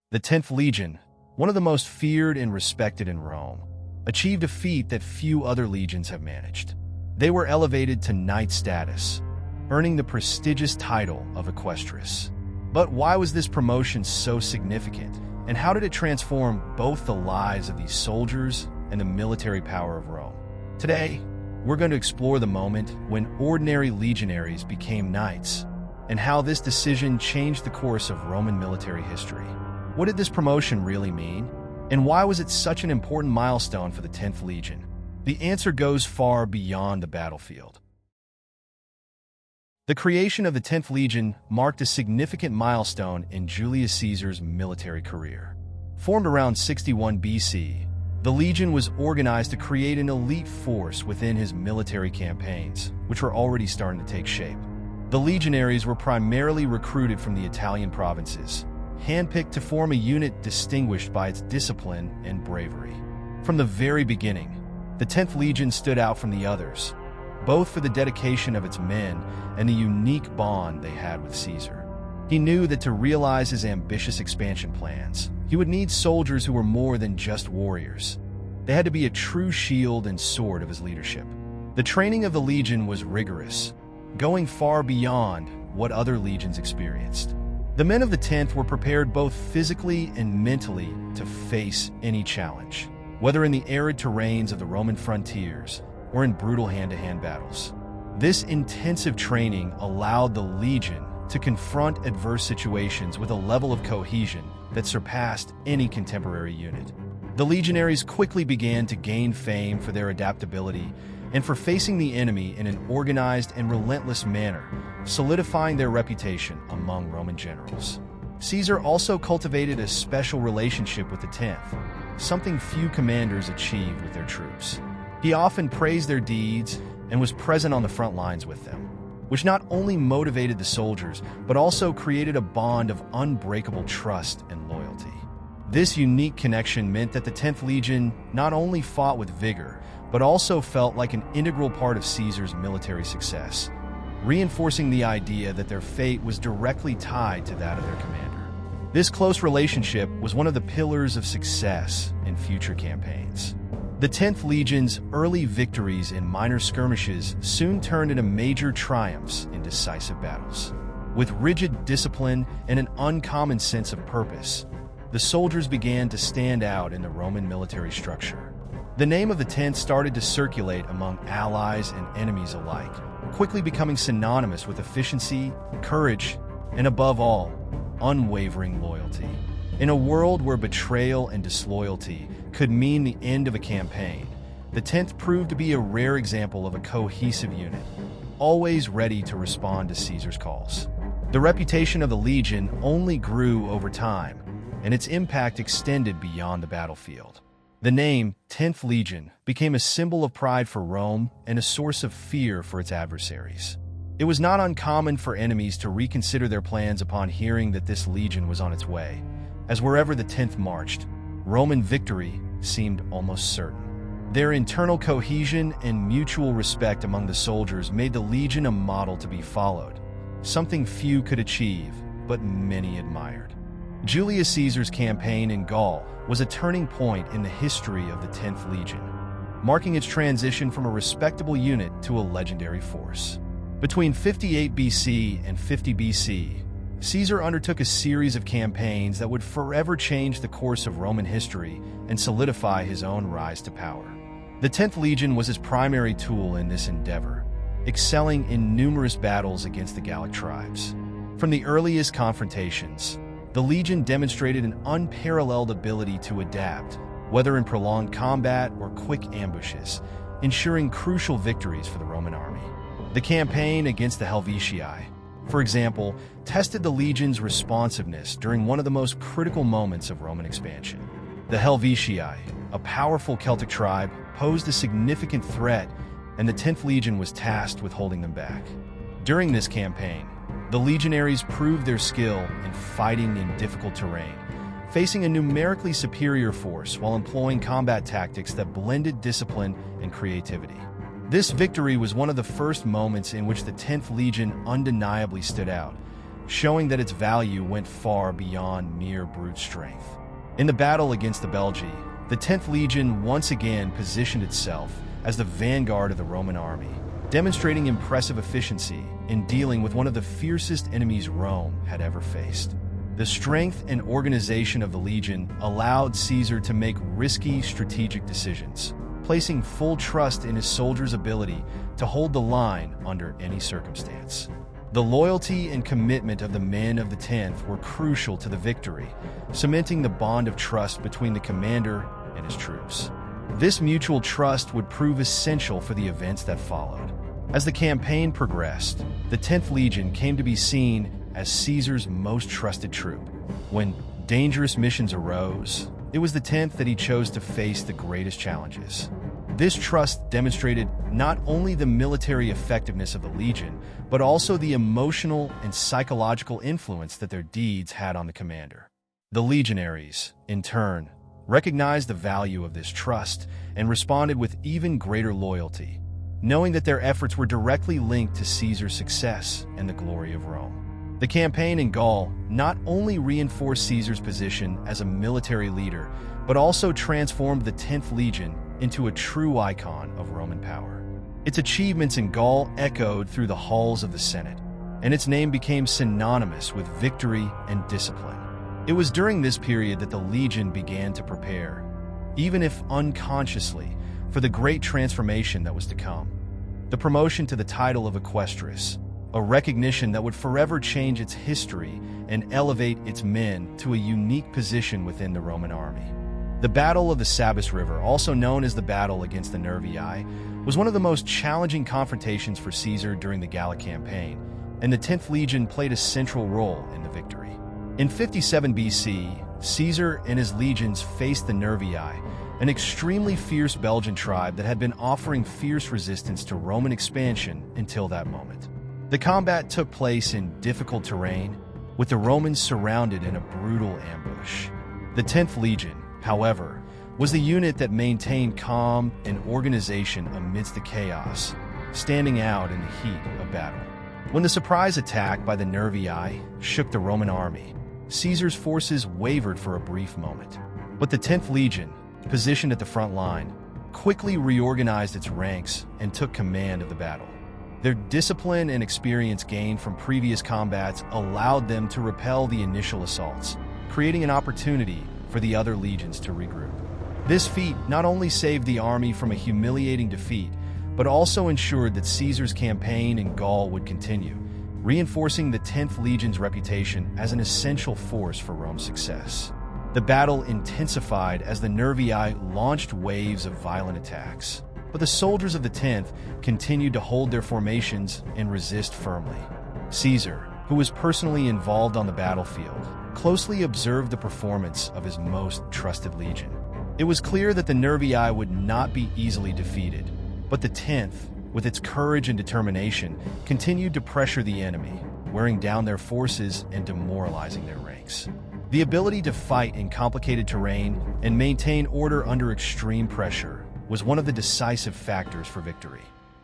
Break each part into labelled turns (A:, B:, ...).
A: The 10th Legion, one of the most feared and respected in Rome, achieved a feat that few other legions have managed. They were elevated to knight status, earning the prestigious title of Equestris. But why was this promotion so significant, and how did it transform both the lives of these soldiers and the military power of Rome? Today, we're going to explore the moment when ordinary legionaries became knights, and how this decision changed the course of Roman military history. What did this promotion really mean? And why was it such an important milestone for the 10th Legion? The answer goes far beyond the battlefield. The creation of the 10th Legion marked a significant milestone in Julius Caesar's military career. Formed around 61 BC, the Legion was organized to create an elite force within his military campaigns, which were already starting to take shape. The legionaries were primarily recruited from the Italian provinces, handpicked to form a unit distinguished by its discipline and bravery. From the very beginning, the 10th Legion stood out from the others, both for the dedication of its men and the unique bond they had with Caesar. He knew that to realize his ambitious expansion plans, he would need soldiers who were more than just warriors. They had to be a true shield and sword of his leadership. The training of the Legion was rigorous, going far beyond what other legions experienced. The men of the 10th were prepared both physically and mentally to face any challenge, whether in the arid terrains of the Roman frontiers or in brutal hand-to-hand battles. This intensive training allowed the Legion to confront adverse situations with a level of cohesion that surpassed any contemporary unit. The legionaries quickly began to gain fame for their adaptability and for facing the enemy in an organized and relentless manner, solidifying their reputation among Roman generals. Caesar also cultivated a special relationship with the 10th, something few commanders achieved with their troops. He often praised their deeds and was present on the front lines with them, which not only motivated the soldiers, but also created a bond of unbreakable trust and loyalty. This unique connection meant that the 10th Legion not only fought with vigor, but also felt like an integral part of Caesar's military success, reinforcing the idea that their fate was directly tied to that of their commander. This close relationship was one of the pillars of success in future campaigns. The 10th Legion's early victories in minor skirmishes soon turned into major triumphs in decisive battles. With rigid discipline and an uncommon sense of purpose, the soldiers began to stand out in the Roman military structure. The name of the 10th started to circulate among allies and enemies alike, quickly becoming synonymous with efficiency, courage, and above all, unwavering loyalty. In a world where betrayal and disloyalty could mean the end of a campaign, the 10th proved to be a rare example of a cohesive unit, always ready to respond to Caesar's calls. The reputation of the Legion only grew over time, and its impact extended beyond the battlefield. The name 10th Legion became a symbol of pride for Rome and a source of fear for its adversaries. It was not uncommon for enemies to reconsider their plans upon hearing that this legion was on its way, as wherever the 10th marched, Roman victory seemed almost certain. Their internal cohesion and mutual respect among the soldiers made the legion a model to be followed, something few could achieve, but many admired. Julius Caesar's campaign in Gaul was a turning point in the history of the 10th Legion, marking its transition from a respectable unit to a legendary force. Between 58 BC and 50 BC, Caesar undertook a series of campaigns that would forever change the course of Roman history and solidify his own rise to power. The 10th Legion was his primary tool in this endeavor, excelling in numerous battles against the Gallic tribes. From the earliest confrontations, the Legion demonstrated an unparalleled ability to adapt, whether in prolonged combat or quick ambushes, ensuring crucial victories for the Roman army. The campaign against the Helvetii, for example, tested the Legion's responsiveness during one of the most critical moments of Roman expansion. The Helvetii, a powerful Celtic tribe, posed a significant threat, and the 10th Legion was tasked with holding them back. During this campaign, the legionaries proved their skill in fighting in difficult terrain, facing a numerically superior force while employing combat tactics that blended discipline and creativity. This victory was one of the first moments in which the 10th Legion undeniably stood out, showing that its value went far beyond mere brute strength. In the battle against the Belgae, the 10th Legion once again positioned itself as the vanguard of the Roman army, demonstrating impressive efficiency in dealing with one of the fiercest enemies Rome had ever faced. The strength and organization of the legion allowed Caesar to make risky strategic decisions, placing full trust in his soldiers' ability to hold the line under any circumstance. The loyalty and commitment of the men of the 10th were crucial to the victory, cementing the bond of trust between the commander and his troops. This mutual trust would prove essential for the events that followed. As the campaign progressed, the 10th Legion came to be seen as Caesar's most trusted troop. When dangerous missions arose, it was the 10th that he chose to face the greatest challenges. This trust demonstrated not only the military effectiveness of the Legion, but also the emotional and psychological influence that their deeds had on the commander. The legionaries, in turn, recognized the value of this trust and responded with even greater loyalty, knowing that their efforts were directly linked to Caesar's success and the glory of Rome. The campaign in Gaul not only reinforced Caesar's position as a military leader, but also transformed the 10th Legion into a true icon of Roman power. Its achievements in Gaul echoed through the halls of the Senate, and its name became synonymous with victory and discipline. It was during this period that the Legion began to prepare, even if unconsciously, for the great transformation that was to come. The promotion to the title of Equestris, a recognition that would forever change its history and elevate its men to a unique position within the Roman army. The Battle of the Sabis River, also known as the battle against the Nervii, was one of the most challenging confrontations for Caesar during the Gallic campaign, and the 10th Legion played a central role in the victory. In 57 BC, Caesar and his legions faced the Nervii, an extremely fierce Belgian tribe that had been offering fierce resistance to Roman expansion until that moment. The combat took place in difficult terrain, with the Romans surrounded in a brutal ambush. The 10th Legion, however, was the unit that maintained calm and organization amidst the chaos, standing out in the heat of battle. When the surprise attack by the Nervii shook the Roman army, Caesar's forces wavered for a brief moment. But the 10th Legion, positioned at the front line, quickly reorganized its ranks and took command of the battle. Their discipline and experience gained from previous combats allowed them to repel the initial assaults, creating an opportunity for the other legions to regroup. This feat not only saved the army from a humiliating defeat, but also ensured that Caesar's campaign in Gaul would continue, reinforcing the 10th Legion's reputation as an essential force for Rome's success. The battle intensified as the Nervii launched waves of violent attacks, but the soldiers of the 10th continued to hold their formations and resist firmly. Caesar, who was personally involved on the battlefield, closely observed the performance of his most trusted legion. It was clear that the Nervii would not be easily defeated, but the 10th, with its courage and determination, continued to pressure the enemy, wearing down their forces and demoralizing their ranks. The ability to fight in complicated terrain and maintain order under extreme pressure was one of the decisive factors for victory.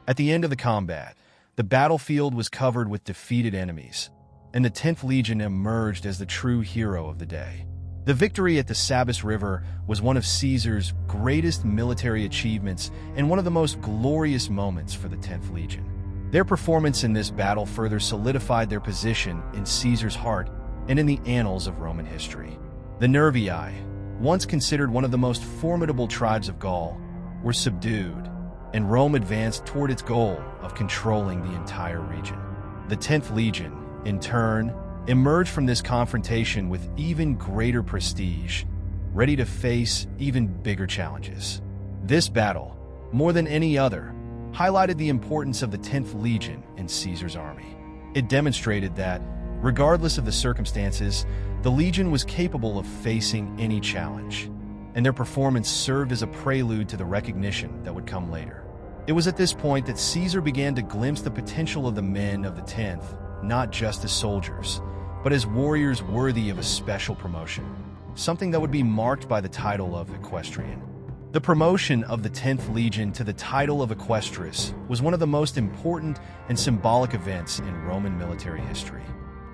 A: At the end of the combat, the battlefield was covered with defeated enemies, and the 10th Legion emerged as the true hero of the day. The victory at the Sabis River was one of Caesar's greatest military achievements and one of the most glorious moments for the 10th Legion. Their performance in this battle further solidified their position in Caesar's heart and in the annals of Roman history. The Nervii, once considered one of the most formidable tribes of Gaul, were subdued, and Rome advanced toward its goal of controlling the entire region. The 10th Legion, in turn, emerged from this confrontation with even greater prestige, ready to face even bigger challenges. This battle, more than any other, highlighted the importance of the 10th Legion in Caesar's army. It demonstrated that, regardless of the circumstances, the Legion was capable of facing any challenge, and their performance served as a prelude to the recognition that would come later. It was at this point that Caesar began to glimpse the potential of the men of the 10th, not just as soldiers, but as warriors worthy of a special promotion, something that would be marked by the title of Equestrian. The promotion of the 10th Legion to the title of Equestris was one of the most important and symbolic events in Roman military history.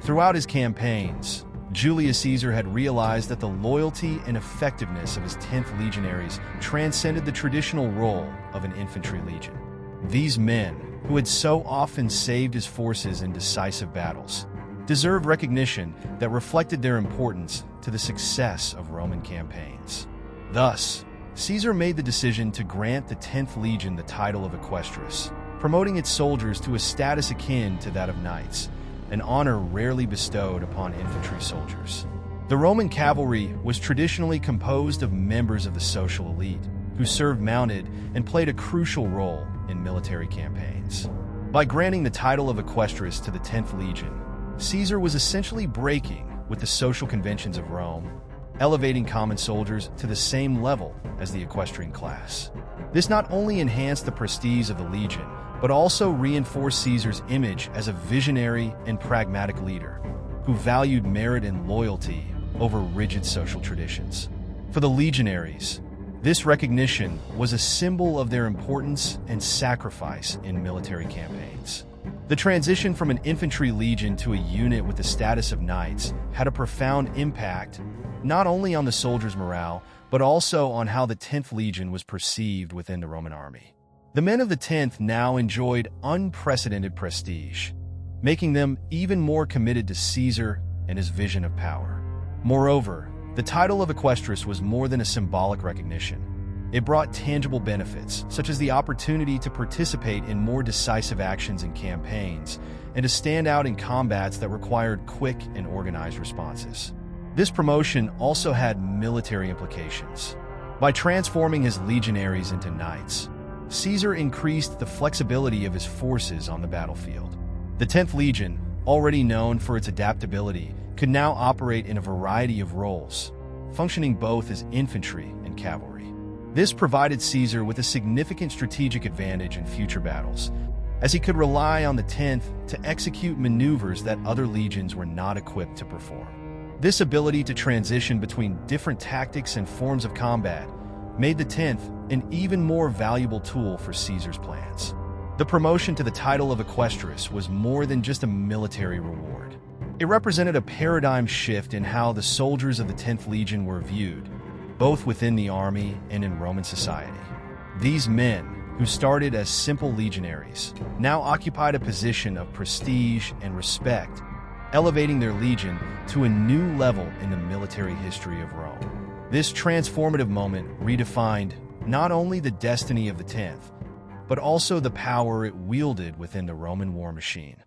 A: Throughout his campaigns, Julius Caesar had realized that the loyalty and effectiveness of his 10th legionaries transcended the traditional role of an infantry legion. These men, who had so often saved his forces in decisive battles, deserved recognition that reflected their importance to the success of Roman campaigns. Thus, Caesar made the decision to grant the 10th legion the title of Equestris, promoting its soldiers to a status akin to that of knights, an honor rarely bestowed upon infantry soldiers. The Roman cavalry was traditionally composed of members of the social elite, who served mounted and played a crucial role in military campaigns. By granting the title of Equestris to the 10th legion, Caesar was essentially breaking with the social conventions of Rome, elevating common soldiers to the same level as the equestrian class. This not only enhanced the prestige of the legion, but also reinforced Caesar's image as a visionary and pragmatic leader who valued merit and loyalty over rigid social traditions. For the legionaries, this recognition was a symbol of their importance and sacrifice in military campaigns. The transition from an infantry legion to a unit with the status of knights had a profound impact not only on the soldiers' morale, but also on how the 10th legion was perceived within the Roman army. The men of the 10th now enjoyed unprecedented prestige, making them even more committed to Caesar and his vision of power. Moreover, the title of Equestris was more than a symbolic recognition. It brought tangible benefits, such as the opportunity to participate in more decisive actions and campaigns, and to stand out in combats that required quick and organized responses. This promotion also had military implications. By transforming his legionaries into knights, Caesar increased the flexibility of his forces on the battlefield. The 10th Legion, already known for its adaptability, could now operate in a variety of roles, functioning both as infantry and cavalry. This provided Caesar with a significant strategic advantage in future battles, as he could rely on the 10th to execute maneuvers that other legions were not equipped to perform. This ability to transition between different tactics and forms of combat made the 10th an even more valuable tool for Caesar's plans. The promotion to the title of Equestris was more than just a military reward. It represented a paradigm shift in how the soldiers of the 10th Legion were viewed, both within the army and in Roman society. These men, who started as simple legionaries, now occupied a position of prestige and respect, elevating their legion to a new level in the military history of Rome. This transformative moment redefined not only the destiny of the 10th, but also the power it wielded within the Roman war machine.